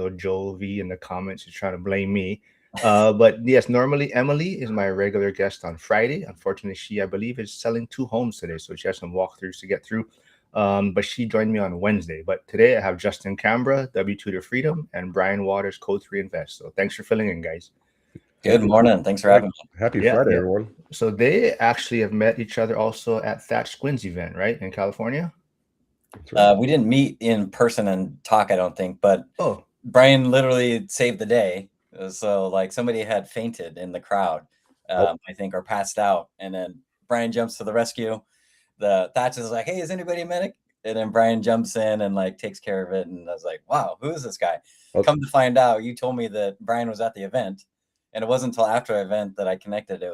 though Joel V in the comments is trying to blame me. But yes, normally Emily is my regular guest on Friday. Unfortunately, she, I believe, is selling 2 homes today, so she has some walkthroughs to get through. But she joined me on Wednesday. But today I have Justin Cambra, W2 to Freedom, and Brian Waters, Code 3 Invest. So thanks for filling in, guys. Good morning. Thanks for having me. Happy Friday, everyone. So they actually have met each other also at Thatch Squin's event, right, in California? Right. We didn't meet in person and talk, I don't think, but Brian literally saved the day. So like somebody had fainted in the crowd, I think, or passed out. And then Brian jumps to the rescue. The Thatch is like, hey, is anybody a medic? And then Brian jumps in and like takes care of it. And I was like, wow, who is this guy? Come to find out, you told me that Brian was at the event. And it wasn't until after the event that I connected. It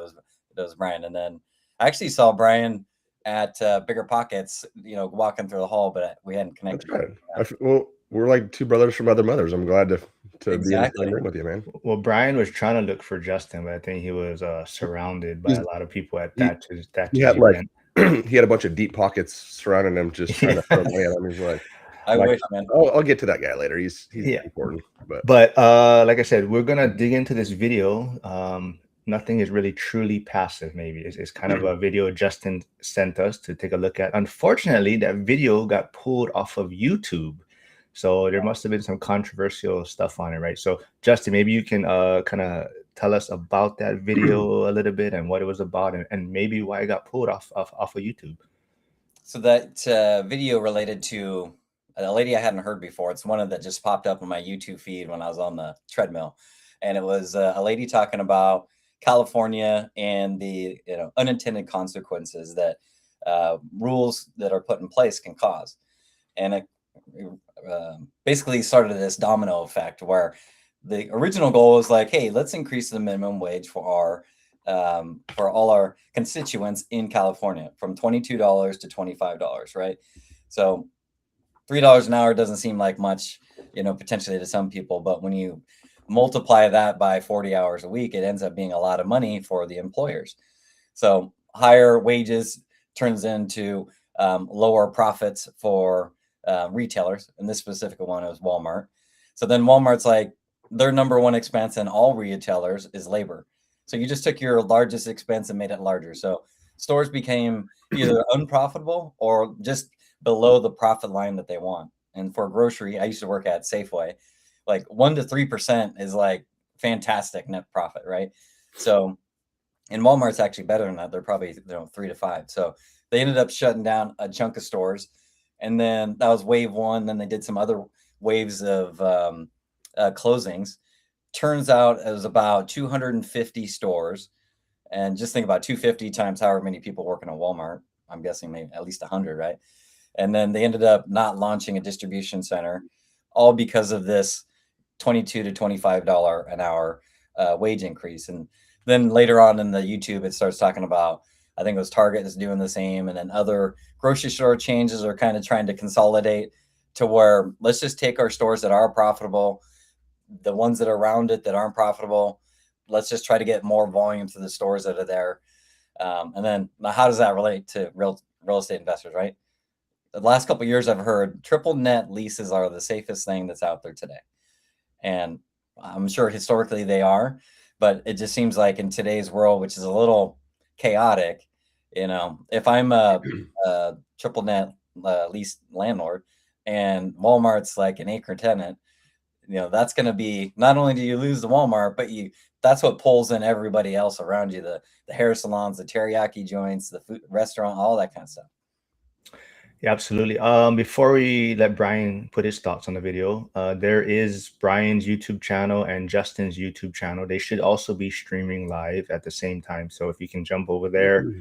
was Brian. And then I actually saw Brian at Bigger Pockets, walking through the hall, but we hadn't connected. That's right. Well, we're like two brothers from other mothers. I'm glad to be in the same room with you, man. Well, Brian was trying to look for Justin, but I think he was surrounded by a lot of people at that event. He had a bunch of deep pockets surrounding him, just trying to throw money at him. He's like, I wish, man. I'll get to that guy later. He's important. But like I said, we're gonna dig into this video. Nothing is really truly passive. Maybe it's kind of a video Justin sent us to take a look at. Unfortunately, that video got pulled off of YouTube, so there must have been some controversial stuff on it, right? So Justin, maybe you can kind of tell us about that video a little bit and what it was about, and maybe why it got pulled off of YouTube. So that video related to a lady I hadn't heard before. It's one that just popped up on my YouTube feed when I was on the treadmill, and it was a lady talking about California and the unintended consequences that rules that are put in place can cause. And it basically started this domino effect where the original goal was like, hey, let's increase the minimum wage for all our constituents in California from $22 to $25, right? So $3 an hour doesn't seem like much, potentially to some people, but when you multiply that by 40 hours a week, it ends up being a lot of money for the employers. So higher wages turns into lower profits for retailers. And this specific one is Walmart. So then Walmart's like, their number one expense in all retailers is labor. So you just took your largest expense and made it larger. So stores became either unprofitable or just below the profit line that they want. And for grocery, I used to work at Safeway, like 1% to 3% is like fantastic net profit, right? So, and Walmart's actually better than that. They're probably 3 to 5. So they ended up shutting down a chunk of stores, and then that was wave one. Then they did some other waves of closings. Turns out it was about 250 stores, and just think about 250 times however many people working at Walmart. I'm guessing maybe at least 100, right? And then they ended up not launching a distribution center, all because of this $22 to $25 an hour wage increase. And then later on in the YouTube, it starts talking about, I think it was Target is doing the same, and then other grocery store changes are kind of trying to consolidate to where let's just take our stores that are profitable, the ones that are around it that aren't profitable, let's just try to get more volume to the stores that are there. And then how does that relate to real estate investors, right? The last couple of years, I've heard triple net leases are the safest thing that's out there today. And I'm sure historically they are, but it just seems like in today's world, which is a little chaotic, if I'm a triple net lease landlord and Walmart's like an anchor tenant, that's going to be, not only do you lose the Walmart, but that's what pulls in everybody else around you, the hair salons, the teriyaki joints, the food restaurant, all that kind of stuff. Yeah, absolutely. Before we let Brian put his thoughts on the video, there is Brian's YouTube channel and Justin's YouTube channel. They should also be streaming live at the same time. So if you can jump over there,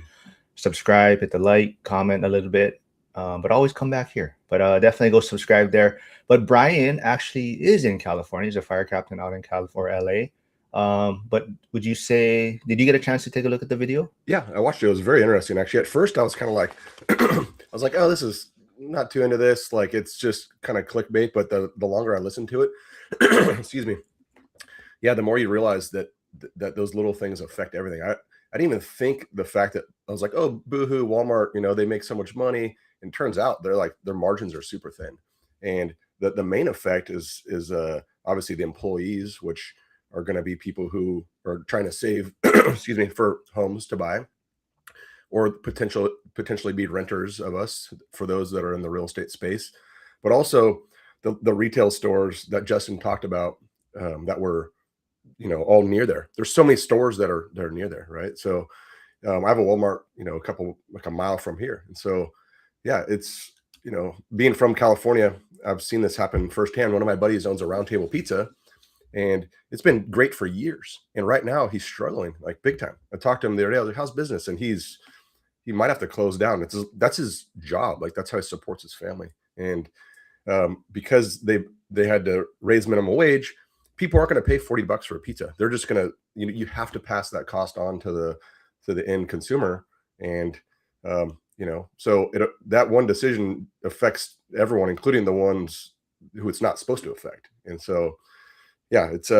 subscribe, hit the like, comment a little bit, but always come back here. But definitely go subscribe there. But Brian actually is in California. He's a fire captain out in California, LA. But would you say, did you get a chance to take a look at the video? Yeah, I watched it. It was very interesting. Actually, at first I was kind of like, I was like, oh, this is not too into this. Like, it's just kind of clickbait. But the longer I listened to it, excuse me. Yeah, the more you realize that those little things affect everything. I didn't even think the fact that I was like, oh, boohoo, Walmart, they make so much money. And it turns out their margins are super thin. And the main effect is a obviously the employees, which are going to be people who are trying to save, excuse me, for homes to buy, or potentially be renters of us for those that are in the real estate space, but also the retail stores that Justin talked about, that were, all near there. There's so many stores that are near there, right? So I have a Walmart, like a mile from here, and so yeah, it's, being from California, I've seen this happen firsthand. One of my buddies owns a Round Table Pizza, and it's been great for years. And right now he's struggling like big time. I talked to him the other day. I was like, "How's business?" And he might have to close down. That's his job. Like, that's how he supports his family. And because they had to raise minimum wage, people aren't going to pay $40 for a pizza. They're just going to, you have to pass that cost on to the end consumer. And so that one decision affects everyone, including the ones who it's not supposed to affect. And so, yeah, it's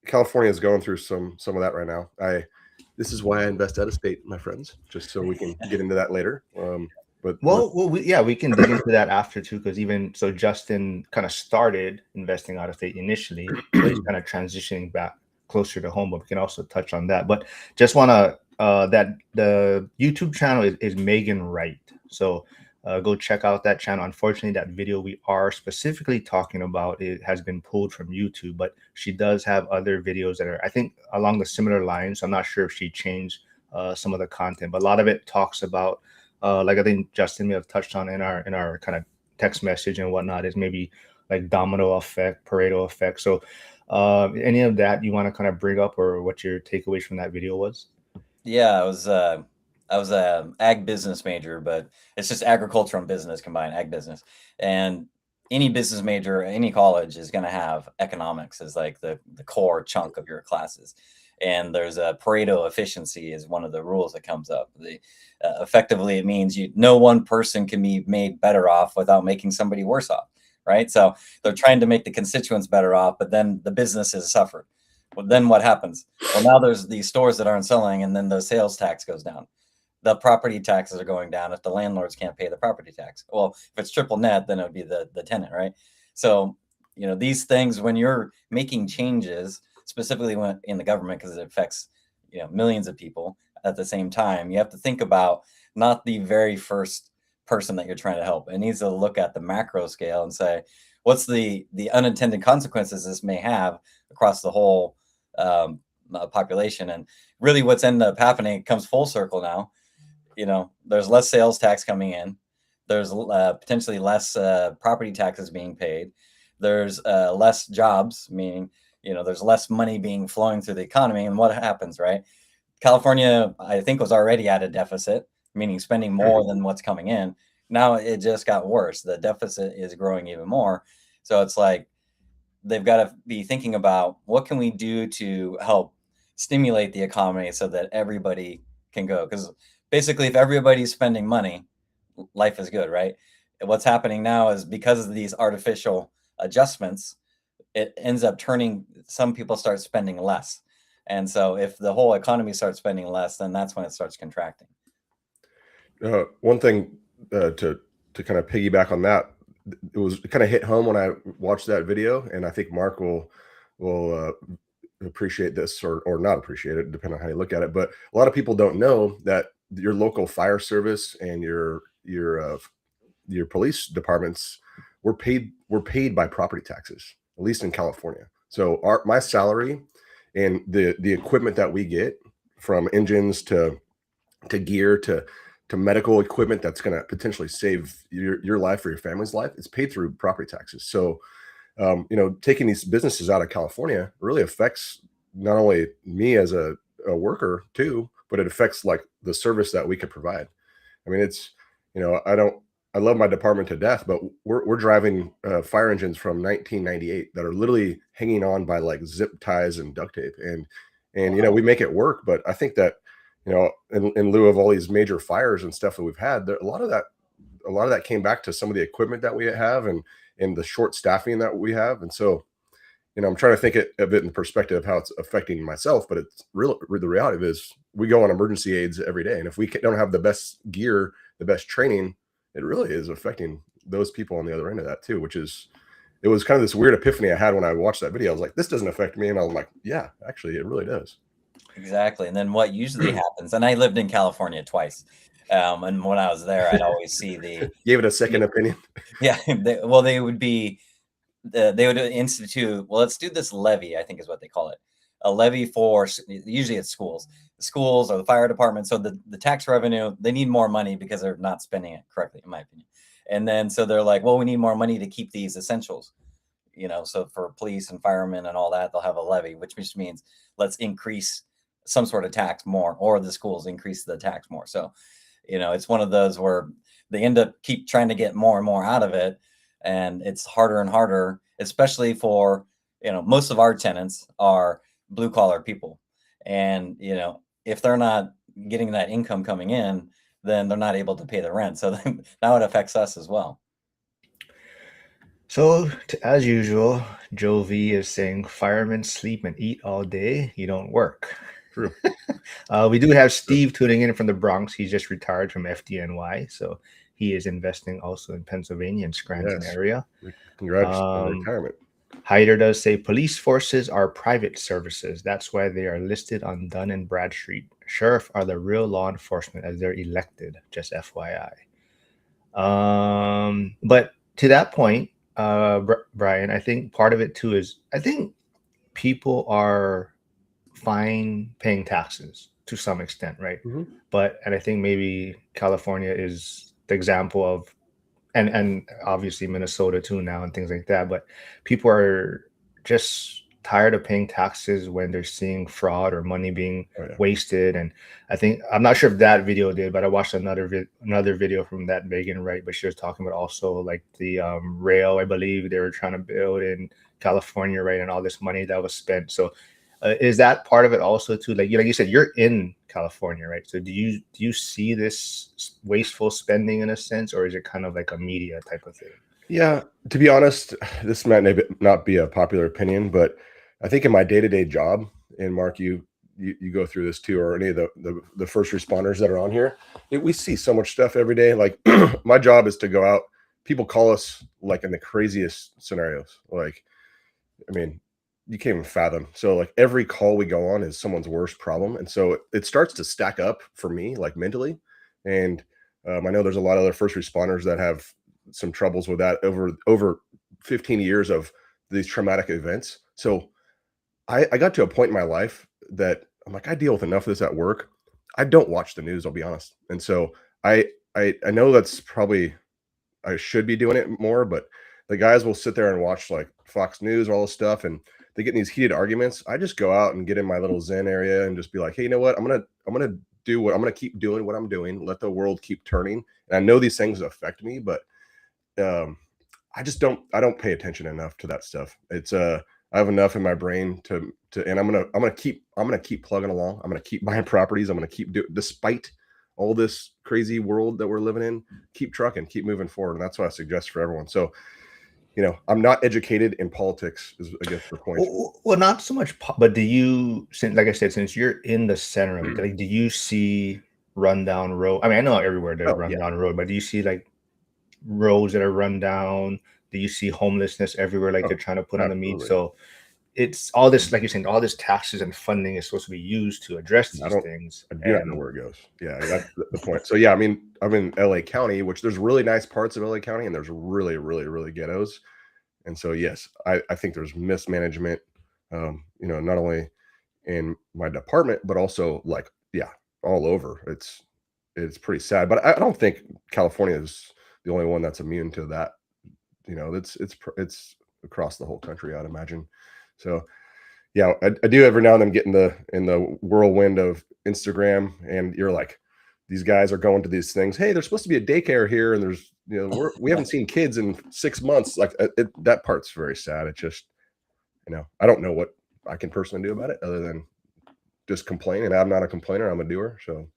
California is going through some of that right now. This is why I invest out of state, my friends, just so we can get into that later. But we can dig into that after too, because even so, Justin kind of started investing out of state initially, so he's kind of transitioning back closer to home. But we can also touch on that. But just want to that the YouTube channel is Megan Wright, so go check out that channel. Unfortunately, that video we are specifically talking about, it has been pulled from YouTube, but she does have other videos that are, I think, along the similar lines. I'm not sure if she changed some of the content, but a lot of it talks about, like I think Justin may have touched on in our kind of text message and whatnot, is maybe like Domino Effect, Pareto Effect. So any of that you want to kind of bring up, or what your takeaways from that video was? Yeah, I was a ag business major, but it's just agriculture and business combined, ag business. And any business major, any college is going to have economics as like the core chunk of your classes. And there's a Pareto efficiency is one of the rules that comes up. Effectively, it means no one person can be made better off without making somebody worse off, right? So they're trying to make the constituents better off, but then the businesses suffer. Well, then what happens? Well, now there's these stores that aren't selling, and then the sales tax goes down. The property taxes are going down if the landlords can't pay the property tax. Well, if it's triple net, then it would be the tenant, right? So, these things, when you're making changes, specifically when in the government, because it affects, millions of people at the same time, you have to think about not the very first person that you're trying to help. It needs to look at the macro scale and say, what's the unintended consequences this may have across the whole population. And really what's ended up happening, it comes full circle now. There's less sales tax coming in. There's potentially less property taxes being paid. There's less jobs, meaning, there's less money being flowing through the economy. And what happens, right? California, I think, was already at a deficit, meaning spending more than what's coming in. Now it just got worse. The deficit is growing even more. So it's like they've got to be thinking about what can we do to help stimulate the economy so that everybody can go. Because basically, if everybody's spending money, life is good, right? And what's happening now is because of these artificial adjustments, it ends up turning, some people start spending less. And so if the whole economy starts spending less, then that's when it starts contracting. One thing to kind of piggyback on that, it kind of hit home when I watched that video, and I think Mark will appreciate this or not appreciate it, depending on how you look at it. But a lot of people don't know that your local fire service and your police departments were paid by property taxes, at least in California. So my salary and the equipment that we get, from engines to gear to medical equipment that's going to potentially save your life or your family's life, is paid through property taxes. So taking these businesses out of California really affects not only me as a worker too, but it affects like the service that we could provide. I mean, it's, I love my department to death, but we're driving fire engines from 1998 that are literally hanging on by like zip ties and duct tape. And wow. We make it work, but I think that, in lieu of all these major fires and stuff that we've had, a lot of that came back to some of the equipment that we have and the short staffing that we have. And so, I'm trying to think of it in the perspective of how it's affecting myself, but it's real. The reality is we go on emergency aids every day. And if we don't have the best gear, the best training, it really is affecting those people on the other end of that too, which is it was kind of this weird epiphany I had when I watched that video. I was like, this doesn't affect me. And I was like, yeah, actually, it really does. Exactly. And then what usually happens, and I lived in California twice. And when I was there, I'd always see Gave it a second opinion. Yeah. They would be, they would institute, well, let's do this levy, I think is what they call it. A levy for, usually it's schools or the fire department. So the tax revenue, they need more money because they're not spending it correctly, in my opinion. And then, so they're like, well, we need more money to keep these essentials, so for police and firemen and all that, they'll have a levy, which just means let's increase some sort of tax more, or the schools increase the tax more. So, it's one of those where they end up keep trying to get more and more out of it. And it's harder and harder, especially for, most of our tenants are blue collar people. And, if they're not getting that income coming in, then they're not able to pay the rent. So now it affects us as well. So, as usual, Joe V is saying firemen sleep and eat all day. You don't work. True. We do have Steve tuning in from the Bronx. He's just retired from FDNY. So he is investing also in Pennsylvania and Scranton area. Congrats on retirement. Hyder does say police forces are private services. That's why they are listed on Dun and Bradstreet. Sheriff are the real law enforcement as they're elected, just FYI. But to that point, Brian, I think part of it too is I think people are fine paying taxes to some extent, right? And I think maybe California is the example of, and obviously Minnesota too now and things like that. But people are just tired of paying taxes when they're seeing fraud or money being wasted. And I think, I'm not sure if that video did, but I watched another video from that Megan Wright, but she was talking about also like the rail, I believe they were trying to build in California, right? And all this money that was spent. So is that part of it also too? Like you said, you're in California, right? So do you see this wasteful spending in a sense, or is it kind of like a media type of thing? Yeah, to be honest, this might not be a popular opinion, but I think in my day-to-day job, and Mark, you go through this too, or any of the first responders that are on here, we see so much stuff every day. Like my job is to go out. People call us like in the craziest scenarios. Like, I mean, you can't even fathom. So like every call we go on is someone's worst problem. And so it starts to stack up for me, like mentally. And I know there's a lot of other first responders that have some troubles with that over 15 years of these traumatic events. So I got to a point in my life that I'm like, I deal with enough of this at work. I don't watch the news, I'll be honest. And so I know that's probably, I should be doing it more, but the guys will sit there and watch like Fox News, all this stuff, and they get in these heated arguments. I just go out and get in my little Zen area and just be like, hey, you know what? I'm gonna keep doing what I'm doing. Let the world keep turning. And I know these things affect me, but I don't pay attention enough to that stuff. It's I have enough in my brain to and I'm gonna keep plugging along. I'm gonna keep buying properties. I'm gonna keep despite all this crazy world that we're living in, keep trucking, keep moving forward. And that's what I suggest for everyone. So, I'm not educated in politics, is I guess the point. Well, not so much, but do you, like I said, since you're in the center of it, like, do you see rundown road? I mean, I know everywhere there's rundown road, but do you see like roads that are run down? Do you see homelessness everywhere? Like they're trying to put on the meat. So it's all this, like you're saying, all this taxes and funding is supposed to be used to address these things. I do not know where it goes. Yeah, that's the point. So yeah, I mean, I'm in LA County, which there's really nice parts of LA County, and there's really, really, really ghettos. And so yes, I think there's mismanagement, not only in my department, but also like, all over. It's pretty sad. But I don't think California is the only one that's immune to that. It's across the whole country, I'd imagine. So yeah, I do every now and then get in the whirlwind of Instagram, and you're like, these guys are going to these things. Hey, there's supposed to be a daycare here, and there's we haven't seen kids in 6 months. Like that part's very sad. It just I don't know what I can personally do about it other than just complain. And I'm not a complainer. I'm a doer. So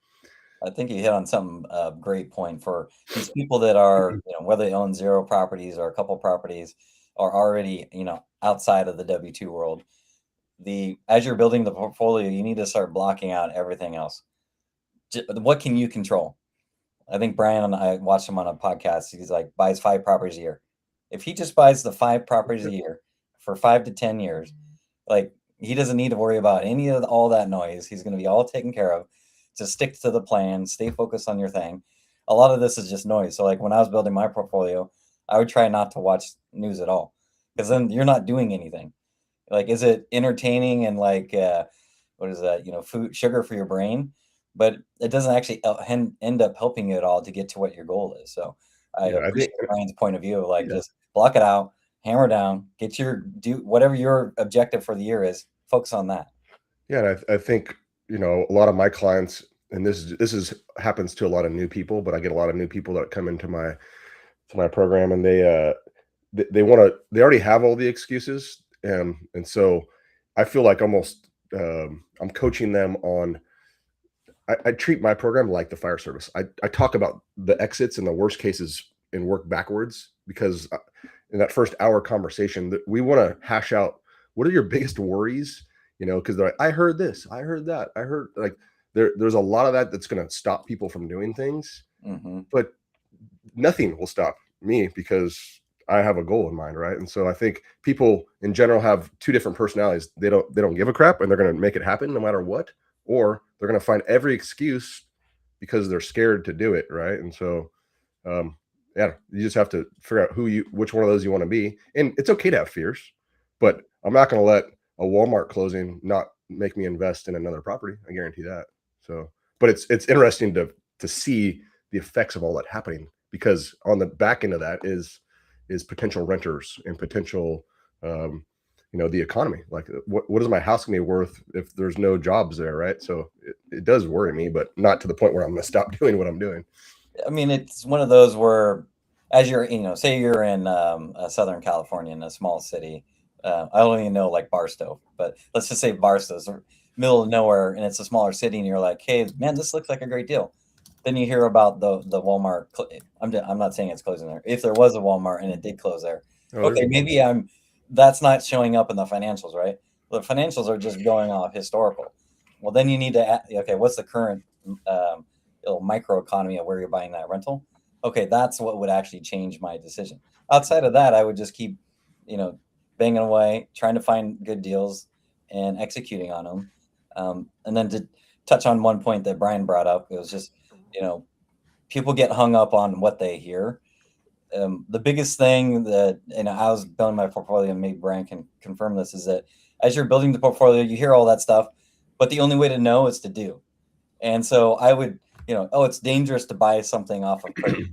I think you hit on some great point for these people that are, whether they own 0 properties or a couple properties, are already, outside of the W2 world. As you're building the portfolio, you need to start blocking out everything else. What can you control? I think Brian, and I watched him on a podcast. He's like, buys 5 properties a year. If he just buys the 5 properties a year for 5 to 10 years, like he doesn't need to worry about any of all that noise. He's going to be all taken care of. Just stick to the plan, stay focused on your thing. A lot of this is just noise. So like when I was building my portfolio, I would try not to watch news at all, because then you're not doing anything. Like, is it entertaining and like what is that? Food, sugar for your brain, but it doesn't actually end up helping you at all to get to what your goal is. So I Yeah, I think appreciate Brian's point of view of like yeah. just block it out, hammer down, do whatever your objective for the year is, focus on that. Yeah, and I think a lot of my clients, and this is happens to a lot of new people, but I get a lot of new people that come into my program, and they want to, they already have all the excuses, and so I feel like almost I'm coaching them on. I treat my program like the fire service. I talk about the exits and the worst cases and work backwards, because in that first hour conversation that we want to hash out what are your biggest worries, because they're like, I heard this, I heard that, I heard, like, there's a lot of that that's going to stop people from doing things, but nothing will stop me because I have a goal in mind, right? And so I think people in general have two different personalities. They don't give a crap, and they're going to make it happen no matter what, or they're going to find every excuse because they're scared to do it, right? And so yeah, you just have to figure out which one of those you want to be. And it's okay to have fears, but I'm not going to let a Walmart closing not make me invest in another property. I guarantee that. So, but it's interesting to see the effects of all that happening, because on the back end of that is potential renters and potential the economy. Like, what is my house gonna be worth if there's no jobs there, right? So it does worry me, but not to the point where I'm gonna stop doing what I'm doing. I mean, it's one of those where, as you're, say you're in Southern California in a small city. I don't even know like Barstow, but let's just say Barstow's middle of nowhere and it's a smaller city, and you're like, hey, man, this looks like a great deal. Then you hear about the Walmart. I'm not saying it's closing there. If there was a Walmart and it did close there, okay, maybe that's not showing up in the financials, right? The financials are just going off historical. Well, then you need to okay, what's the current little microeconomy of where you're buying that rental? Okay, that's what would actually change my decision. Outside of that, I would just keep, banging away, trying to find good deals and executing on them. And then to touch on one point that Brian brought up, it was just, people get hung up on what they hear. The biggest thing that, I was building my portfolio, and maybe Brian can confirm this, is that as you're building the portfolio, you hear all that stuff, but the only way to know is to do. And so I would, it's dangerous to buy something off of Craigslist.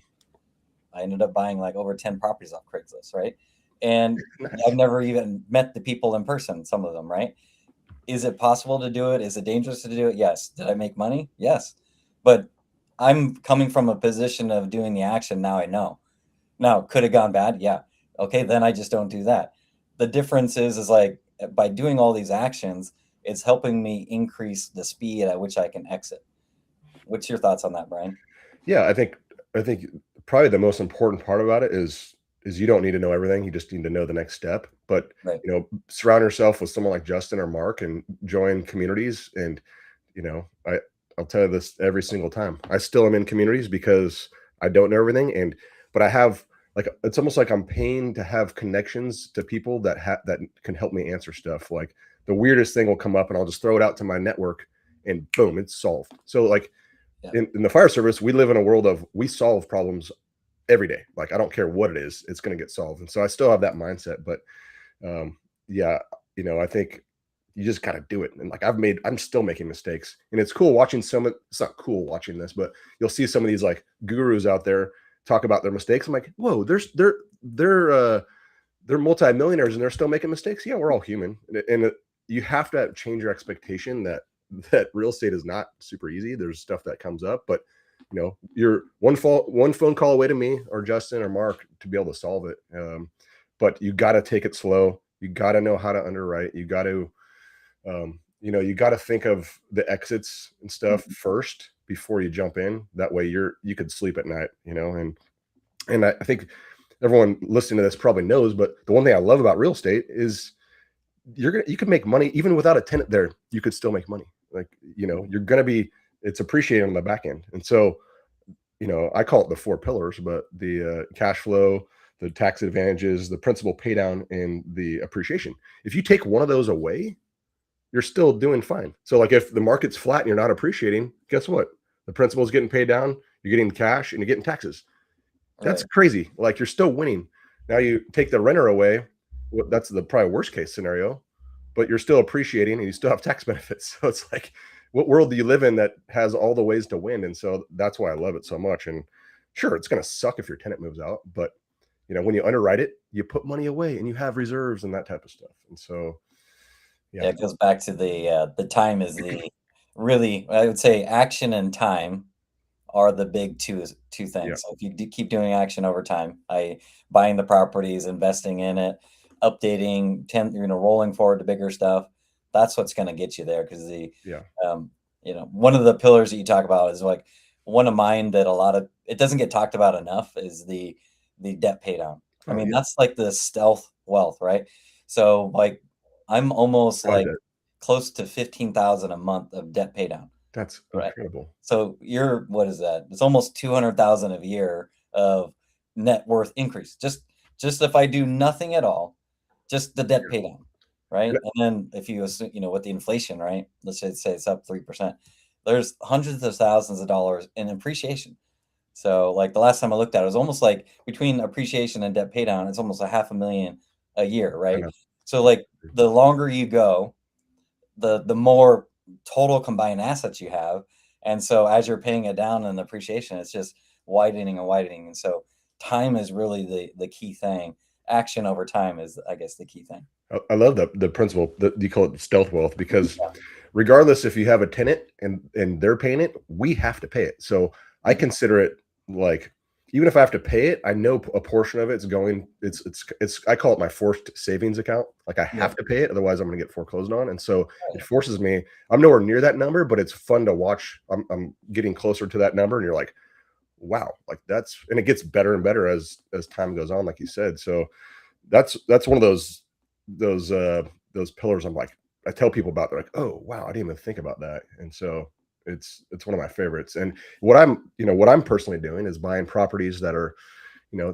I ended up buying like over 10 properties off Craigslist, right? And Nice. I've never even met the people in person, some of them, right? Is it possible to do it? Is it dangerous to do it? Yes. Did I make money? Yes. But I'm coming from a position of doing the action. Now I know. Now, could have gone bad? Yeah. Okay, then I just don't do that. The difference is like, by doing all these actions, it's helping me increase the speed at which I can exit. What's your thoughts on that, Brian? Yeah, I think probably the most important part about it is you don't need to know everything. You just need to know the next step. But Right. Surround yourself with someone like Justin or Mark and join communities. And I'll tell you this every single time. I still am in communities because I don't know everything, but I have, like, it's almost like I'm paying to have connections to people that can help me answer stuff. Like, the weirdest thing will come up and I'll just throw it out to my network and boom, it's solved. So like, Yeah. in the fire service, we live in a world of, we solve problems every day. Like, I don't care what it is, it's going to get solved. And so I still have that mindset, but yeah, I think you just got to do it. And like, I'm still making mistakes, and it's cool watching it's not cool watching this, but you'll see some of these like gurus out there talk about their mistakes. I'm like, whoa, they're multimillionaires and they're still making mistakes. Yeah, we're all human. And you have to change your expectation that real estate is not super easy. There's stuff that comes up, but you're one phone call away to me or Justin or Mark to be able to solve it. But you got to take it slow. You got to know how to underwrite. You got to, you got to think of the exits and stuff first before you jump in. That way you could sleep at night, and I think everyone listening to this probably knows, but the one thing I love about real estate is you can make money even without a tenant there. You could still make money. Like, it's appreciated on the back end. And so, I call it the 4 pillars, but the cash flow, the tax advantages, the principal pay down, and the appreciation. If you take one of those away, you're still doing fine. So like if the market's flat and you're not appreciating, guess what? The principal is getting paid down, you're getting cash, and you're getting taxes. That's crazy. Like you're still winning. Now you take the renter away, that's the probably worst case scenario, but you're still appreciating and you still have tax benefits. So it's like, what world do you live in that has all the ways to win? And so that's why I love it so much. And sure, it's going to suck if your tenant moves out, but you know, when you underwrite it, you put money away and you have reserves and that type of stuff. And so, yeah, it goes back to the time is the really, I would say action and time are the big two things. Yeah. So if you keep doing action over time, buying the properties, investing in it, updating, rolling forward to bigger stuff, that's what's going to get you there. Because one of the pillars that you talk about is like one of mine that it doesn't get talked about enough is the debt pay down. I mean, that's like the stealth wealth, right? So like I'm almost like close to 15,000 a month of debt pay down. That's incredible. So what is that? It's almost 200,000 a year of net worth increase. Just if I do nothing at all, just the debt pay down, right? And then if you assume, with the inflation, right? Let's say it's up 3%. There's hundreds of thousands of dollars in appreciation. So like the last time I looked at it was almost like between appreciation and debt pay down, it's almost $500,000 a year, right? So like the longer you go, the more total combined assets you have. And so as you're paying it down and appreciation, it's just widening and widening. And so time is really the key thing. Action over time is, I guess, the key thing. I love the principle that you call it stealth wealth, because regardless if you have a tenant and they're paying it, we have to pay it. So I consider it like, even if I have to pay it, I know a portion of it's going, I call it my forced savings account. Like I have to pay it, otherwise I'm going to get foreclosed on. And so it forces me, I'm nowhere near that number, but it's fun to watch. I'm getting closer to that number, and you're like, wow, like and it gets better and better as time goes on, like you said. So that's one of those pillars. I'm like, I tell people about, they're like, oh wow, I didn't even think about that. And so it's one of my favorites. And what I'm personally doing is buying properties that are,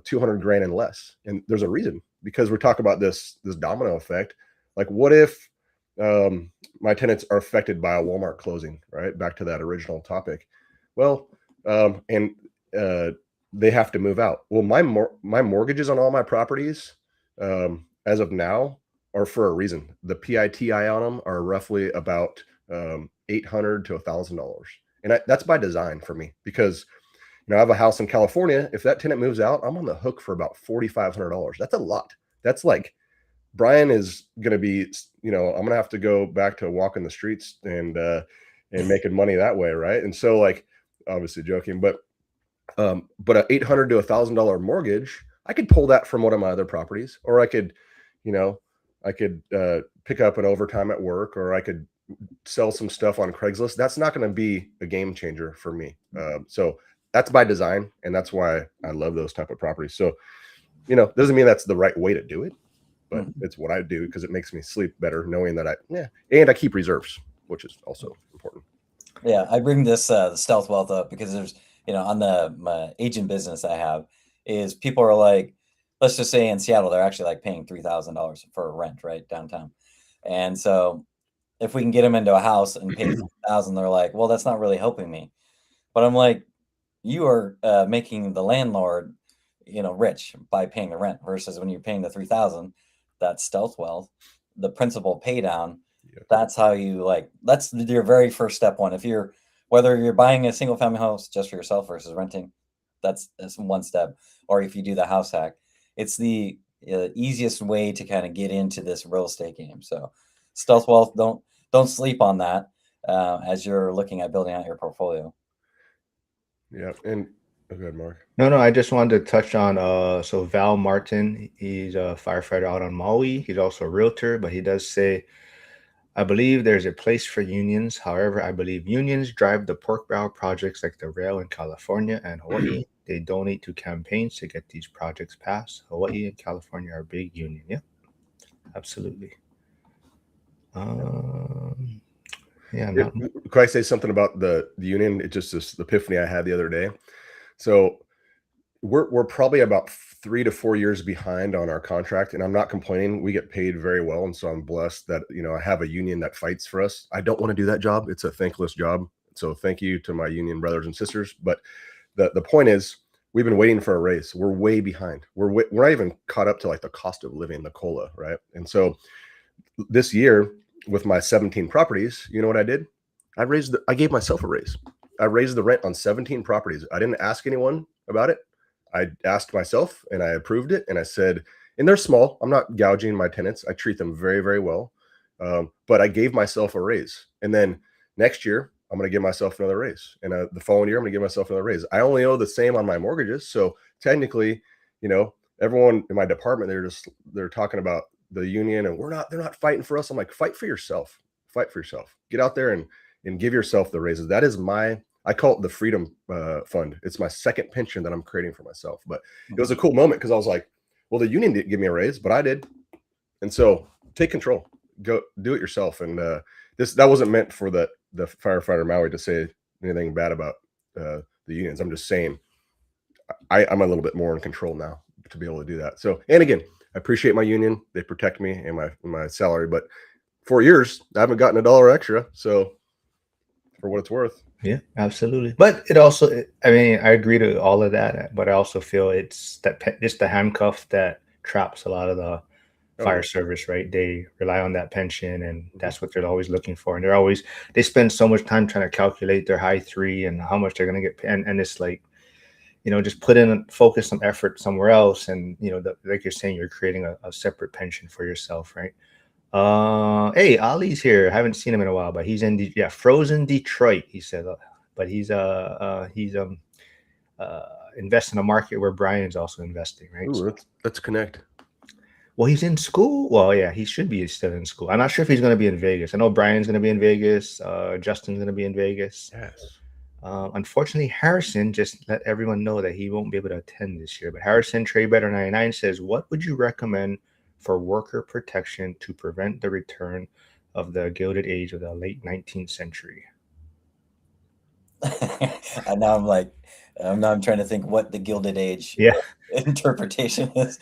200 grand and less. And there's a reason, because we're talking about this domino effect. Like what if my tenants are affected by a Walmart closing, right? Back to that original topic. Well, and they have to move out. Well, my mortgages on all my properties, as of now, are for a reason. The PITI on them are roughly about $800 to $1,000, and that's by design for me, because I have a house in California. If that tenant moves out, I'm on the hook for about $4,500. That's a lot. That's like, Brian is going to be, I'm going to have to go back to walking the streets and making money that way, right? And so, like, obviously joking, but a $800 to $1,000 mortgage, I could pull that from one of my other properties, or I could pick up an overtime at work, or I could sell some stuff on Craigslist. That's not going to be a game changer for me. So that's by design, and that's why I love those type of properties. So, doesn't mean that's the right way to do it, but it's what I do because it makes me sleep better knowing that and I keep reserves, which is also important. Yeah, I bring this the stealth wealth up because there's, on my agent business I have, is people are like, let's just say in Seattle, they're actually like paying $3,000 for rent, right, downtown. And so if we can get them into a house and pay $3,000, they're like, well, that's not really helping me. But I'm like, you are making the landlord, rich by paying the rent, versus when you're paying the $3,000, that's stealth wealth, the principal pay down. Yeah. That's how that's your very first step one. Whether you're buying a single family house just for yourself versus renting, that's one step. Or if you do the house hack, it's the easiest way to kind of get into this real estate game. So stealth wealth, don't sleep on that as you're looking at building out your portfolio. Yeah. And go ahead, Mark. No, I just wanted to touch on so Val Martin, he's a firefighter out on Maui. He's also a realtor, but he does say, I believe there's a place for unions. However, I believe unions drive the pork barrel projects like the rail in California and Hawaii. They donate to campaigns to get these projects passed. Hawaii and California are big union. Yeah, absolutely. Could I say something about the union? It's just this epiphany I had the other day. So we're probably about 3 to 4 years behind on our contract, and I'm not complaining. We get paid very well, and so I'm blessed that, I have a union that fights for us. I don't want to do that job. It's a thankless job. So thank you to my union brothers and sisters. But the point is, we've been waiting for a raise. We're way behind. We're not even caught up to like the cost of living, the COLA, right? And so this year with my 17 properties, you know what I did? I gave myself a raise. I raised the rent on 17 properties. I didn't ask anyone about it. I asked myself and I approved it. And I said, and they're small. I'm not gouging my tenants. I treat them very, very well. But I gave myself a raise. And then next year, I'm going to give myself another raise. And the following year, I'm going to give myself another raise. I only owe the same on my mortgages. So technically, everyone in my department, they're talking about the union and they're not fighting for us. I'm like, fight for yourself. Fight for yourself. Get out there and give yourself the raises. That is I call it the freedom fund. It's my second pension that I'm creating for myself. But it was a cool moment because I was like, well, the union didn't give me a raise, but I did. And so take control, go do it yourself. And that wasn't meant for the firefighter Maui to say anything bad about the unions. I'm just saying I'm a little bit more in control now to be able to do that. So, and again, I appreciate my union. They protect me and my salary, but 4 years, I haven't gotten $1 extra. So for what it's worth. Yeah, absolutely. But it also, I mean, I agree to all of that, but I also feel it's the handcuff that traps a lot of the fire service, right? They rely on that pension, and that's what they're always looking for. And they spend so much time trying to calculate their high three and how much they're going to get. And it's like, just focus some effort somewhere else. And, like you're saying, you're creating a separate pension for yourself, right? Hey, Ali's here. I haven't seen him in a while, but he's in frozen Detroit. He said, but he's investing in a market where Brian's also investing, right? Ooh, let's connect. Well, he's in school. Well, yeah, he should be still in school. I'm not sure if he's going to be in Vegas. I know Brian's going to be in Vegas. Justin's going to be in Vegas. Yes. Unfortunately, Harrison just let everyone know that he won't be able to attend this year. But Harrison Treybetter 99 says, what would you recommend for worker protection to prevent the return of the Gilded Age of the late 19th century? And now I'm trying to think what the Gilded Age interpretation is.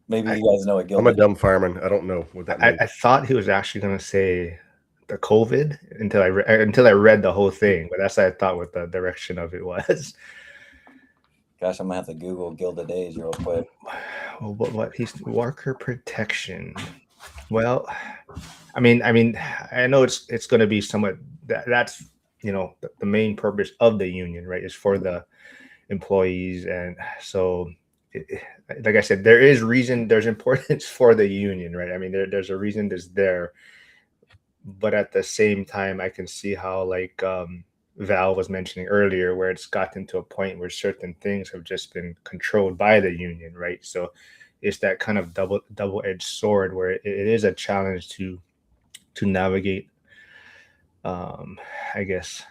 Maybe you guys know what Gilded. I'm a dumb fireman. I don't know what that means. I thought he was actually going to say the COVID until I read the whole thing, but that's what I thought what the direction of it was. Gosh, I'm gonna have to Google Gilded Age real quick. Well, what he's worker protection. Well, I mean, I know it's going to be somewhat that's the main purpose of the union, right? Is for the employees, and so like I said, there's importance for the union, right? I mean, there's a reason there's there, but at the same time, I can see how Val was mentioning earlier, where it's gotten to a point where certain things have just been controlled by the union, right? So it's that kind of double-edged sword where it is a challenge to navigate. I guess.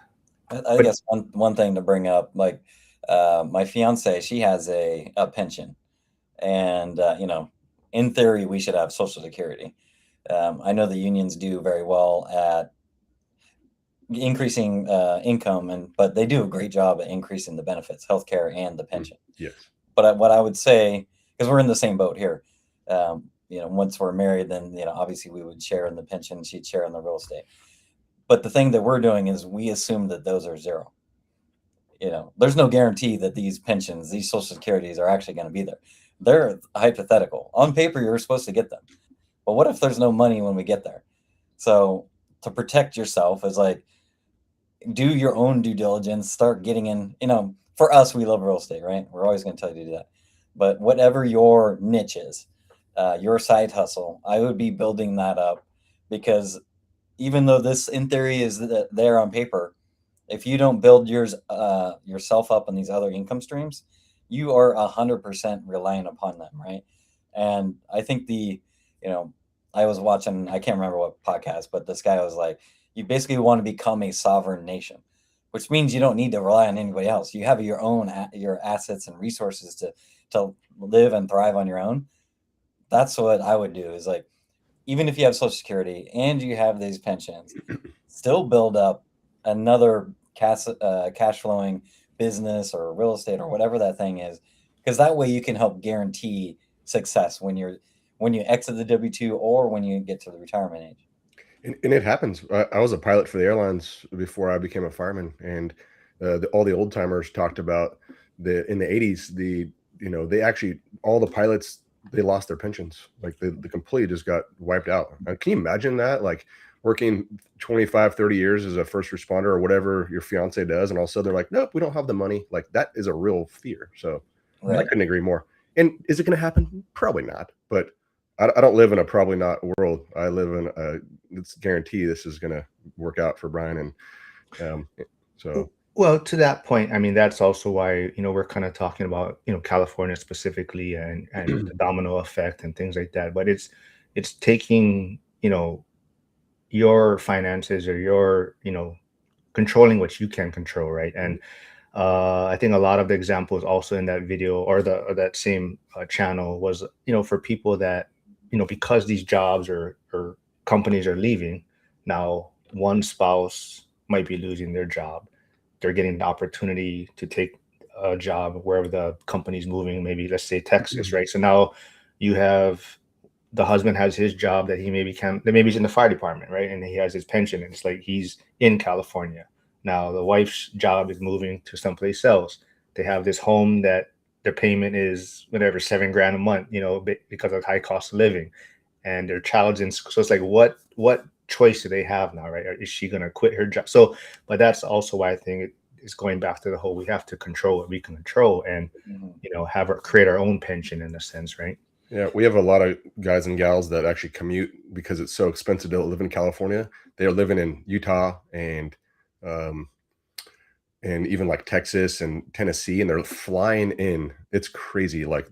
I guess one thing to bring up, like my fiance, she has a pension, and in theory, we should have Social Security. I know the unions do very well at increasing income, but they do a great job at increasing the benefits, healthcare, and the pension. Yes. But what I would say, because we're in the same boat here, once we're married, then obviously we would share in the pension, she'd share in the real estate. But the thing that we're doing is we assume that those are zero. There's no guarantee that these pensions, these Social Securities are actually going to be there. They're hypothetical. On paper, you're supposed to get them. But what if there's no money when we get there? So to protect yourself is like, do your own due diligence, start getting in, for us, we love real estate, right? We're always going to tell you to do that. But whatever your niche is, your side hustle, I would be building that up, because even though this in theory is there on paper, if you don't build yourself up on these other income streams, you are 100% reliant upon them, right? And I think I was watching, I can't remember what podcast, but this guy was like, you basically want to become a sovereign nation, which means you don't need to rely on anybody else. You have your own your assets and resources to live and thrive on your own. That's what I would do, is like, even if you have Social Security and you have these pensions, still build up another cash flowing business or real estate or whatever that thing is, because that way you can help guarantee success when you exit the W-2 or when you get to the retirement age. And it happens. I was a pilot for the airlines before I became a fireman, and all the old timers talked about in the 80s, they actually, all the pilots, they lost their pensions. Like the completely just got wiped out. Can you imagine that? Like working 25, 30 years as a first responder or whatever your fiance does, and all of a sudden they're like, nope, we don't have the money. Like that is a real fear. So I couldn't agree more. And is it going to happen? Probably not. But I don't live in a probably not world. I live in it's guarantee this is going to work out for Brian. And so. Well, to that point, I mean, that's also why, we're kind of talking about, California specifically and the domino effect and things like that. But it's taking, your finances or your, controlling what you can control, right? And I think a lot of the examples also in that video or that same channel was, for people that, because these jobs or companies are leaving, now one spouse might be losing their job. They're getting the opportunity to take a job wherever the company's moving, maybe let's say Texas, right? So now you have the husband has his job that he maybe he's in the fire department, right? And he has his pension, and it's like he's in California. Now the wife's job is moving to someplace else. They have this home that their payment is whatever, $7,000 a month, because of high cost of living, and their child's in school. So it's like, what choice do they have now, right? Or is she going to quit her job? So, but that's also why I think it's going back to the whole, we have to control what we can control and, create our own pension in a sense, right? Yeah, we have a lot of guys and gals that actually commute because it's so expensive to live in California. They're living in Utah and even like Texas and Tennessee, and they're flying in. It's crazy. Like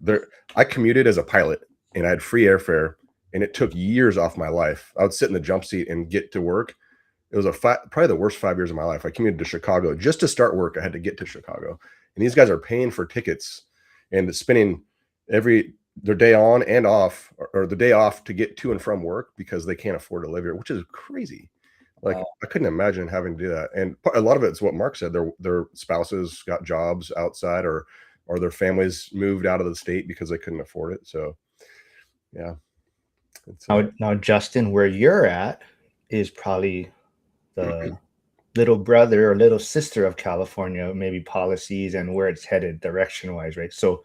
I commuted as a pilot and I had free airfare, and it took years off my life. I would sit in the jump seat and get to work. It was probably the worst 5 years of my life. I commuted to Chicago just to start work. I had to get to Chicago, and these guys are paying for tickets and spending their day on and off, or the day off to get to and from work because they can't afford to live here, which is crazy. Like I couldn't imagine having to do that. And a lot of it's what Mark said. Their spouses got jobs outside, or their families moved out of the state because they couldn't afford it. So, yeah. Now, Justin, where you're at is probably the little brother or little sister of California, maybe policies and where it's headed direction wise, right? So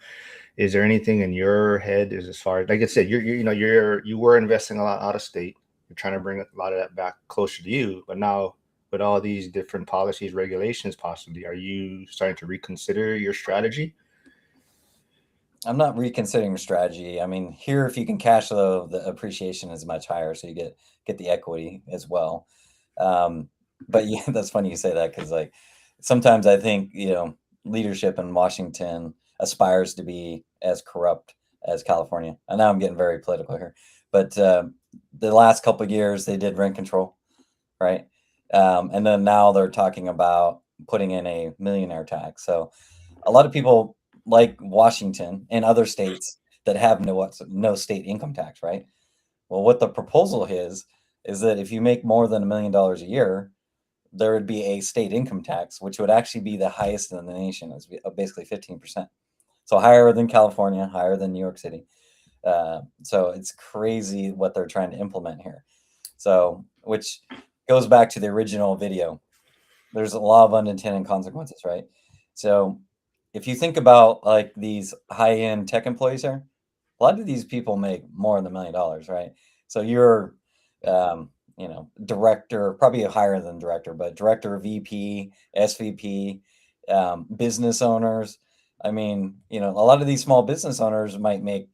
is there anything in your head as far as, like I said, you were investing a lot out of state. You're trying to bring a lot of that back closer to you, but now with all these different policies, regulations, possibly, are you starting to reconsider your strategy? I'm not reconsidering strategy. I mean, here, if you can cash flow, the appreciation is much higher, so you get the equity as well. But yeah, that's funny you say that, because like sometimes I think leadership in Washington aspires to be as corrupt as California. And now I'm getting very political here, but the last couple of years they did rent control, right? And then now they're talking about putting in a millionaire tax. So a lot of people like Washington and other states that have no state income tax, right? Well, what the proposal is that if you make more than $1 million a year, there would be a state income tax, which would actually be the highest in the nation. It's basically 15%. So higher than California, higher than New York City. So it's crazy what they're trying to implement here. So, which goes back to the original video. There's a lot of unintended consequences, right? So if you think about like these high-end tech employees here, a lot of these people make more than $1 million, right? So you're, director, probably higher than director, but director, VP, SVP, business owners. I mean, a lot of these small business owners might make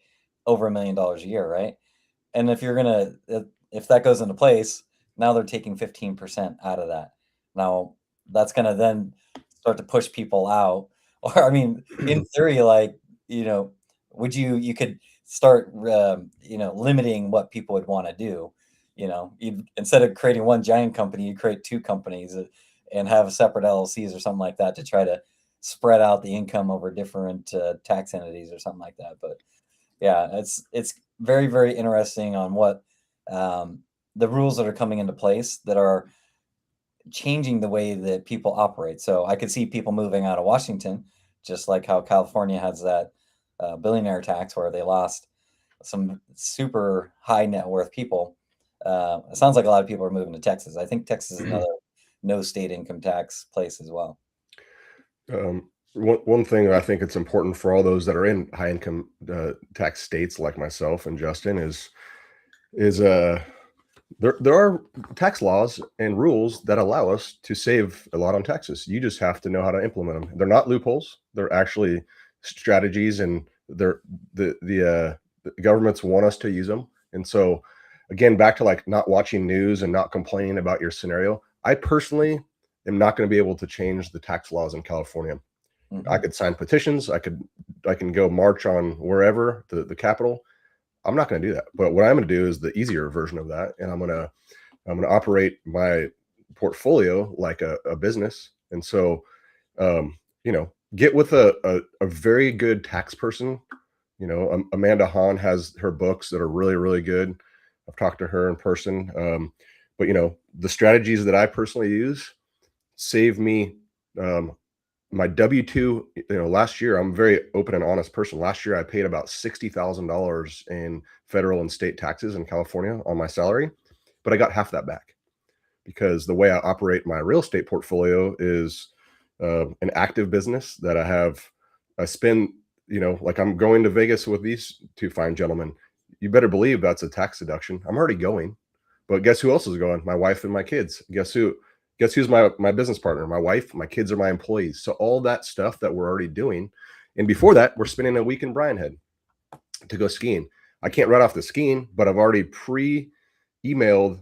over $1 million a year, right? And if that goes into place, now they're taking 15% out of that. Now that's going to then start to push people out. Or, I mean, in theory, like, you could start, limiting what people would want to do. Instead of creating one giant company, you create two companies and have separate LLCs or something like that to try to spread out the income over different tax entities or something like that. But yeah, it's very, very interesting on what the rules that are coming into place that are changing the way that people operate. So I could see people moving out of Washington, just like how California has that billionaire tax where they lost some super high net worth people. It sounds like a lot of people are moving to Texas. I think Texas is another no state income tax place as well. One thing I think it's important for all those that are in high income tax states like myself and Justin is there are tax laws and rules that allow us to save a lot on taxes. You just have to know how to implement them. They're not loopholes. They're actually strategies, and the governments want us to use them. And so, again, back to like not watching news and not complaining about your scenario. I personally am not going to be able to change the tax laws in California. I could sign petitions. I can go march on wherever the capital. I'm not going to do that. But what I'm going to do is the easier version of that, and I'm going to operate my portfolio like a business. And so, get with a very good tax person. Amanda Hahn has her books that are really, really good. I've talked to her in person. But the strategies that I personally use save me my W2. Last year, I'm a very open and honest person. Last year, I paid about $60,000 in federal and state taxes in California on my salary, but I got half that back because the way I operate my real estate portfolio is an active business that I spend, like I'm going to Vegas with these two fine gentlemen. You better believe that's a tax deduction. I'm already going, but guess who else is going? My wife and my kids. Guess who's my business partner? My wife, my kids are my employees. So all that stuff that we're already doing. And before that, we're spending a week in Bryan Head to go skiing. I can't write off the skiing, but I've already emailed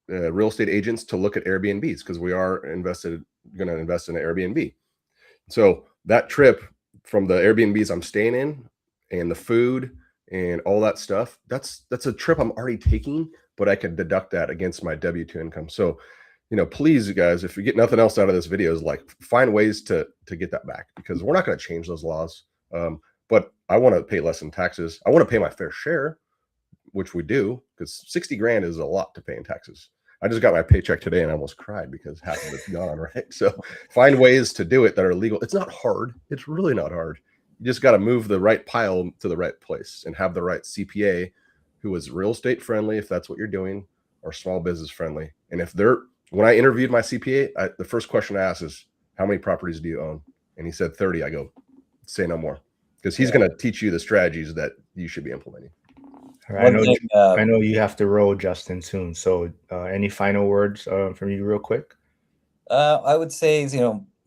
real estate agents to look at Airbnbs because we are going to invest in an Airbnb. So that trip from the Airbnbs I'm staying in and the food and all that stuff, that's a trip I'm already taking, but I can deduct that against my W2 income. So, please, you guys, if you get nothing else out of this video, is like find ways to get that back, because we're not going to change those laws. But I want to pay less in taxes. I want to pay my fair share, which we do, because 60 grand is a lot to pay in taxes. I just got my paycheck today and I almost cried because half of it's gone, right? So find ways to do it that are legal. It's not hard. It's really not hard. You just got to move the right pile to the right place and have the right CPA who is real estate friendly, if that's what you're doing, or small business friendly. And when I interviewed my CPA, the first question I asked is, how many properties do you own? And he said 30. I go, say no more, because he's going to teach you the strategies that you should be implementing. I know you have to roll, Justin, soon. So any final words from you real quick? I would say,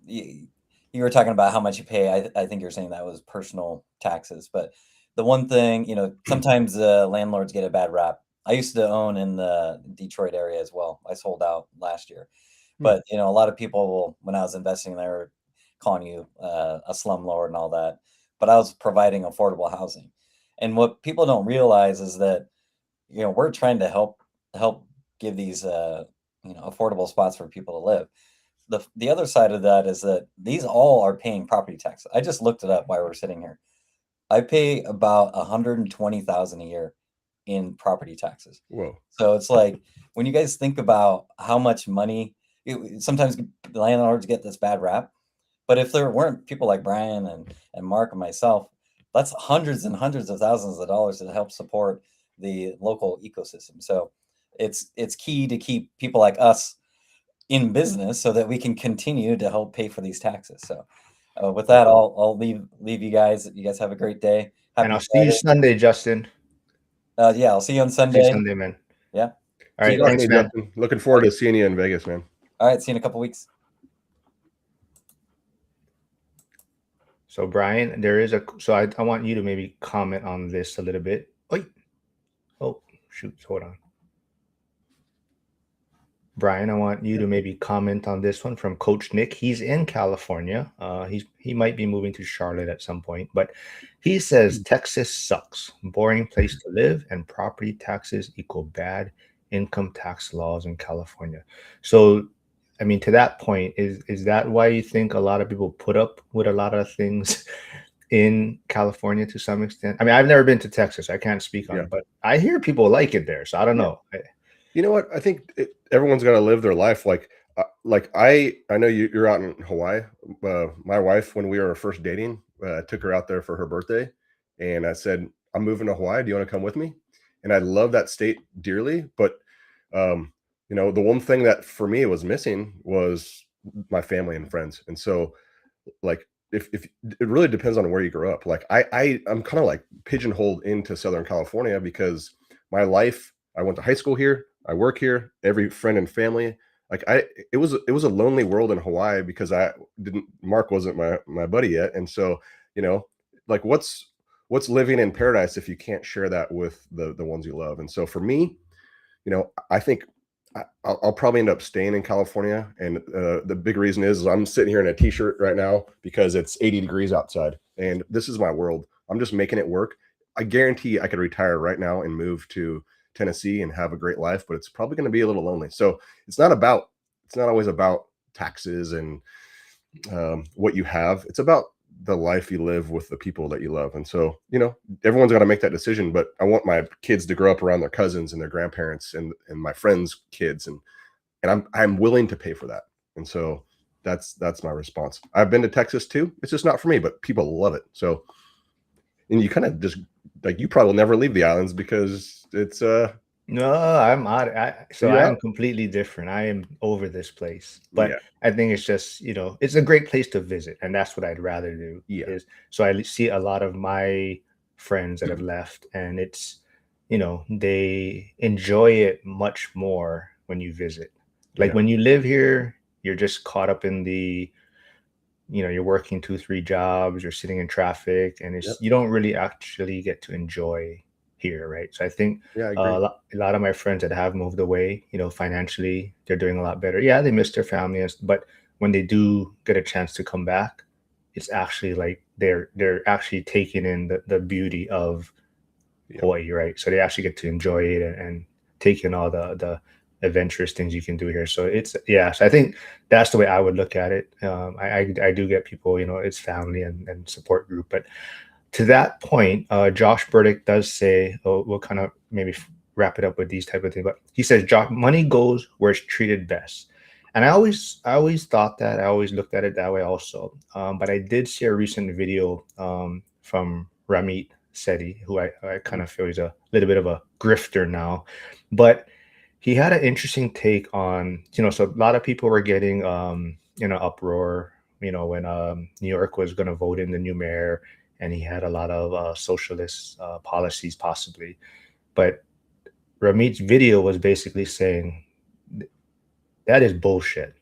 you were talking about how much you pay. I think you're saying that was personal taxes. But the one thing, sometimes landlords get a bad rap. I used to own in the Detroit area as well. I sold out last year. But, a lot of people when I was investing, they were calling you a slumlord and all that. But I was providing affordable housing. And what people don't realize is that, we're trying to help give these, affordable spots for people to live. The other side of that is that these all are paying property tax. I just looked it up while we're sitting here. I pay about $120,000 a year in property taxes. Whoa. So it's like, when you guys think about how much money, sometimes landlords get this bad rap, but if there weren't people like Brian and Mark and myself, that's hundreds and hundreds of thousands of dollars to help support the local ecosystem. So it's key to keep people like us in business so that we can continue to help pay for these taxes. So with that, I'll leave you guys. You guys have a great day. And I'll see you Sunday, Justin. Yeah, I'll see you on Sunday. See you Sunday, man. Yeah. All right. Thanks, man. Justin. Looking forward to seeing you in Vegas, man. All right. See you in a couple weeks. So Brian, I want you to maybe comment on this a little bit. Oh, shoot. Hold on. Brian, I want you to maybe comment on this one from Coach Nick. He's in California. He might be moving to Charlotte at some point, but he says Texas sucks. Boring place to live, and property taxes equal bad income tax laws in California. So, I mean, to that point, is that why you think a lot of people put up with a lot of things in California to some extent? I mean, I've never been to Texas. I can't speak on it, but I hear people like it there. So I don't know. You know what? I think everyone's got to live their life. I know you're out in Hawaii. My wife, when we were first dating, took her out there for her birthday, and I said, "I'm moving to Hawaii. Do you want to come with me?" And I love that state dearly, but um, the one thing that for me was missing was my family and friends. And so, like, if it really depends on where you grow up. Like, I'm kind of like pigeonholed into Southern California because my life. I went to high school here. I work here. Every friend and family. Like, it was a lonely world in Hawaii because Mark wasn't my buddy yet. And so, you know, like, what's living in paradise if you can't share that with the ones you love? And so for me, I think I'll probably end up staying in California. And the big reason is I'm sitting here in a t-shirt right now because it's 80 degrees outside and this is my world. I'm just making it work. I guarantee I could retire right now and move to Tennessee and have a great life, but it's probably going to be a little lonely. So it's not always about taxes and what you have. It's about the life you live with the people that you love. And so, everyone's got to make that decision, but I want my kids to grow up around their cousins and their grandparents and my friends' kids. And I'm willing to pay for that. And so that's my response. I've been to Texas too. It's just not for me, but people love it. So, and you kind of just like, you probably will never leave the islands because it's No, I'm out. So You're I'm out? completely different. I am over this place, but Yeah. I think it's just, it's a great place to visit, and that's what I'd rather do. Yeah. Is so I see a lot of my friends that have left, and it's, they enjoy it much more when you visit. Like Yeah. when you live here, you're just caught up in you're working 2, 3 jobs, you're sitting in traffic, and Yep. you don't really actually get to enjoy here, right? So I think Yeah, I agree. a lot of my friends that have moved away, financially, they're doing a lot better. Yeah, they miss their families, but when they do get a chance to come back, it's actually like they're actually taking in the beauty of Yeah. Hawaii, right? So they actually get to enjoy it and take in all the adventurous things you can do here. So so I think that's the way I would look at it. I do get people, it's family and support group, but to that point, Josh Burdick does say, we'll kind of maybe wrap it up with these type of things, but he says, Josh, money goes where it's treated best. And I always thought that. I always looked at it that way also. But I did see a recent video from Ramit Sethi, who I kind of feel is a little bit of a grifter now. But he had an interesting take on, so a lot of people were getting in an uproar, when New York was going to vote in the new mayor, and he had a lot of socialist policies possibly. But Ramit's video was basically saying that is bullshit.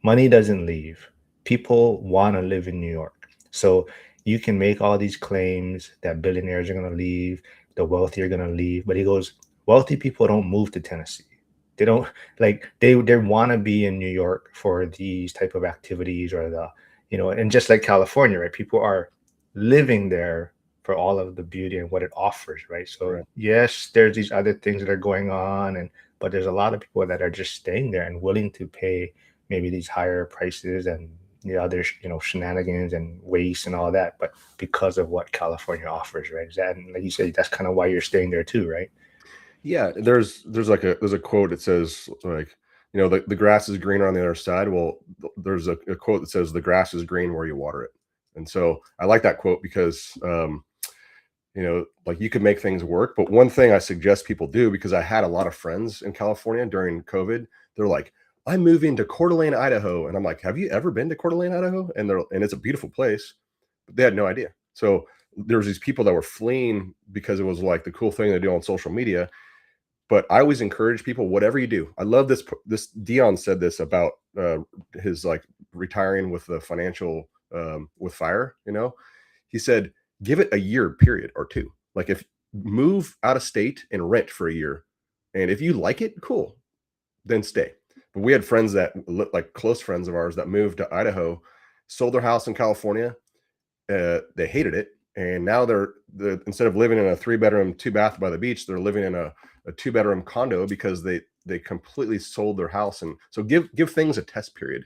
Money doesn't leave. People want to live in New York. So you can make all these claims that billionaires are going to leave, the wealthy are going to leave. But he goes, wealthy people don't move to Tennessee. They don't like they want to be in New York for these type of activities or and just like California, right? People are living there for all of the beauty and what it offers, right? So Right. yes, there's these other things that are going on, but there's a lot of people that are just staying there and willing to pay maybe these higher prices and the other shenanigans and waste and all that, but because of what California offers, right? Is that, and like you said, that's kind of why you're staying there too, right? Yeah, there's a quote that says, like, the grass is greener on the other side. Well, there's a quote that says the grass is green where you water it. And so I like that quote because like, you could make things work. But one thing I suggest people do, because I had a lot of friends in California during COVID, they're like, I'm moving to Coeur d'Alene, Idaho. And I'm like, have you ever been to Coeur d'Alene, Idaho? And it's a beautiful place, but they had no idea. So there's these people that were fleeing because it was like the cool thing to do on social media. But I always encourage people, whatever you do. I love this Dion said this about his, like, retiring with the financial with fire. He said, give it a year period or two. Like, if move out of state and rent for a year, and if you like it, cool, then stay. But we had friends that looked like close friends of ours that moved to Idaho, sold their house in California. They hated it, and now they're instead of living in a 3-bedroom 2-bath by the beach, they're living in a 2-bedroom condo because they completely sold their house. And so give things a test period,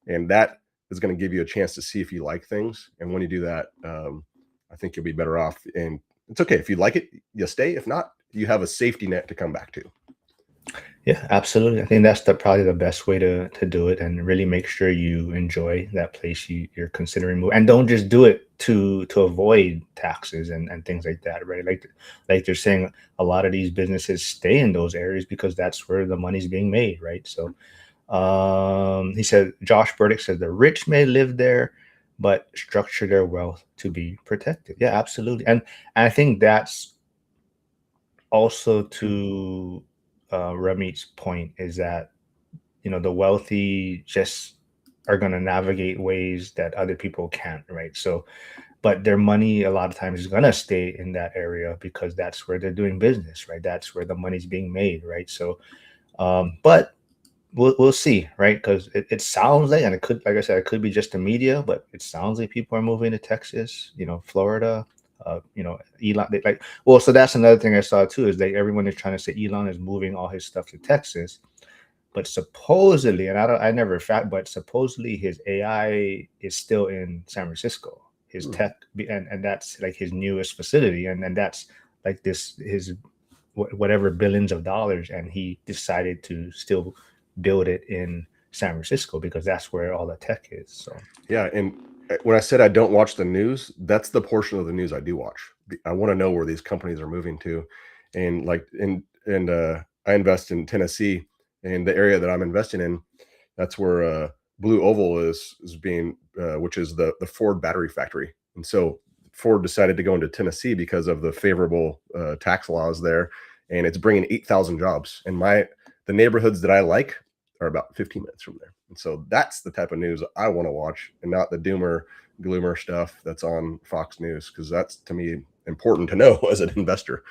and that is going to give you a chance to see if you like things. And when you do that, I think you'll be better off. And it's okay if you like it, you stay. If not, you have a safety net to come back to. Yeah, absolutely. I think that's probably the best way to do it, and really make sure you enjoy that place you're considering moving, and don't just do it to avoid taxes and things like that, right? Like you're saying, a lot of these businesses stay in those areas because that's where the money's being made, right? So, he said, Josh Burdick said the rich may live there, but structure their wealth to be protected. Yeah, absolutely, and I think that's also to Ramit's point, is that the wealthy just are going to navigate ways that other people can't, right? So, but their money a lot of times is going to stay in that area because that's where they're doing business, right? That's where the money's being made, right? So, but we'll see, right? Because it sounds like, and it could, like I said, it could be just the media, but it sounds like people are moving to Texas, Florida, Elon. Like, well, so that's another thing I saw too, is like everyone is trying to say Elon is moving all his stuff to Texas, but supposedly, and I never fact, but supposedly his AI is still in San Francisco, his tech, and that's like his newest facility, and that's like this his whatever billions of dollars, and he decided to still build it in San Francisco because that's where all the tech is. So yeah, and when I said I don't watch the news, that's the portion of the news I do watch. I want to know where these companies are moving to, and like I invest in Tennessee, and the area that I'm investing in, that's where Blue Oval is being, which is the Ford battery factory, and so Ford decided to go into Tennessee because of the favorable tax laws there, and it's bringing 8,000 jobs. And the neighborhoods that I like are about 15 minutes from there. And so that's the type of news I want to watch, and not the doomer gloomer stuff that's on Fox News, because that's, to me, important to know as an investor.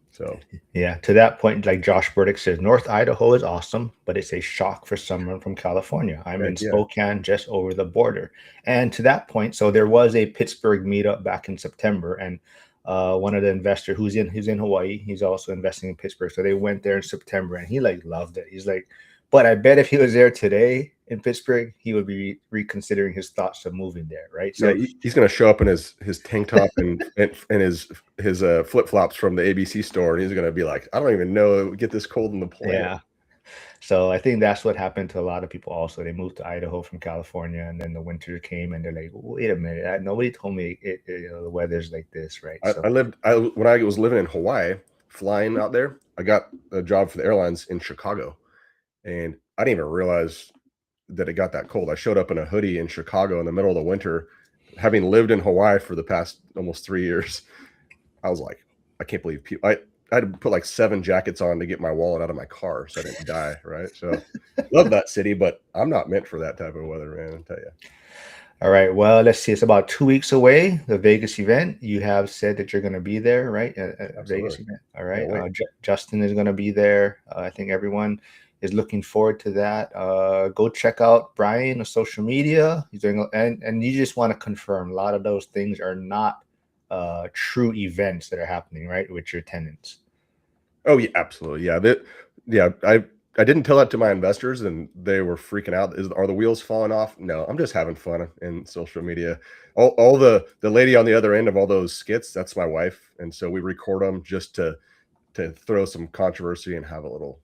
So yeah, to that point, like Josh Burdick says, North Idaho is awesome, but it's a shock for someone from California. I'm in yeah, Spokane, just over the border. And to that point, so there was a Pittsburgh meetup back in September, and one of the investors who's in Hawaii, he's also investing in Pittsburgh. So they went there in September, and he like loved it. He's like, but I bet if he was there today in Pittsburgh, he would be reconsidering his thoughts of moving there, right? yeah, So he's going to show up in his tank top and his flip flops from the ABC store, and he's going to be like, I don't even know it would get this cold in the planet. yeah. So I think that's what happened to a lot of people also. They moved to Idaho from California, and then the winter came, and they're like, wait a minute, nobody told me the weather's like this, right? So When I was living in Hawaii, flying out there, I got a job for the airlines in Chicago, and I didn't even realize that it got that cold. I showed up in a hoodie in Chicago in the middle of the winter, having lived in Hawaii for the past almost 3 years. I was like, I can't believe people. I had to put like 7 jackets on to get my wallet out of my car so I didn't die. Right. So love that city, but I'm not meant for that type of weather, man. I'll tell you. all right, well, let's see. It's about 2 weeks away, the Vegas event. You have said that you're going to be there, right? At Vegas event. All right. Justin is going to be there. I think everyone is looking forward to that. Go check out Brian on social media. He's doing, and you just want to confirm a lot of those things are not true events that are happening, right, with your tenants. Oh yeah, absolutely. Yeah. I didn't tell that to my investors, and they were freaking out. Are the wheels falling off? No, I'm just having fun in social media. All the lady on the other end of all those skits, that's my wife, and so we record them just to throw some controversy and have a little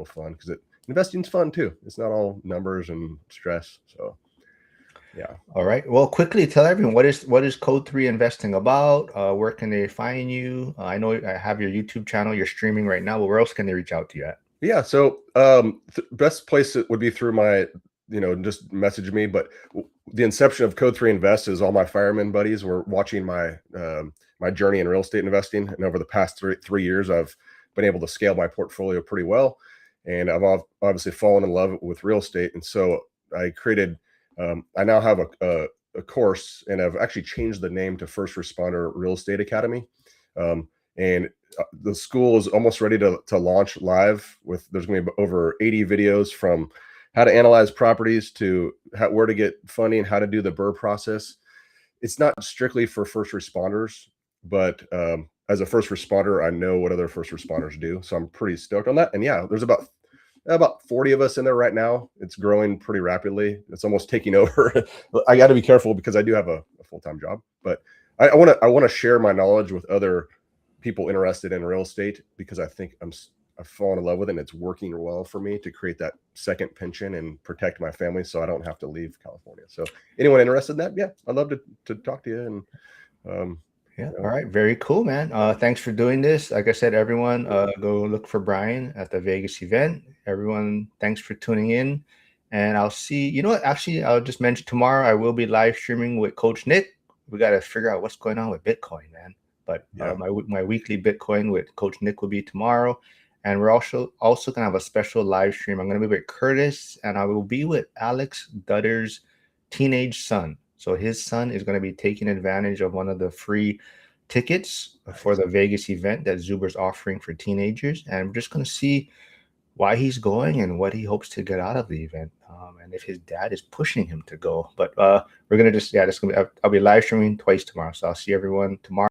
fun, because investing's fun too. It's not all numbers and stress. So yeah. All right. Well, quickly tell everyone, what is Code 3 Investing about? Where can they find you? I know I have your YouTube channel. You're streaming right now, but where else can they reach out to you at? Yeah. So best place would be through my, just message me. But the inception of Code 3 Invest is all my fireman buddies were watching my my journey in real estate investing, and over the past three years, I've been able to scale my portfolio pretty well, and I've obviously fallen in love with real estate, and so I created. I now have a course, and I've actually changed the name to First Responder Real Estate Academy, and the school is almost ready to launch live. There's going to be over 80 videos, from how to analyze properties to where to get funding, how to do the BRRRR process. It's not strictly for first responders, but as a first responder, I know what other first responders do, so I'm pretty stoked on that. And yeah, there's about 40 of us in there right now. It's growing pretty rapidly. It's almost taking over. I got to be careful because I do have a full-time job, but I want to share my knowledge with other people interested in real estate, because I think I've fallen in love with it, and it's working well for me to create that second pension and protect my family so I don't have to leave California. So anyone interested in that, yeah, I'd love to talk to you. And yeah, all right, very cool, man. Thanks for doing this. Like I said, everyone, go look for Brian at the Vegas event. Everyone, thanks for tuning in. And I'll see, you know what, actually, I'll just mention tomorrow I will be live streaming with Coach Nick. We got to figure out what's going on with Bitcoin, man. But my weekly Bitcoin with Coach Nick will be tomorrow. And we're also going to have a special live stream. I'm going to be with Curtis, and I will be with Alex Dutter's teenage son. So his son is going to be taking advantage of one of the free tickets for the Vegas event that Zuber's offering for teenagers. And we're just going to see why he's going and what he hopes to get out of the event, and if his dad is pushing him to go. But we're going to just, I'll be live streaming twice tomorrow. So I'll see everyone tomorrow.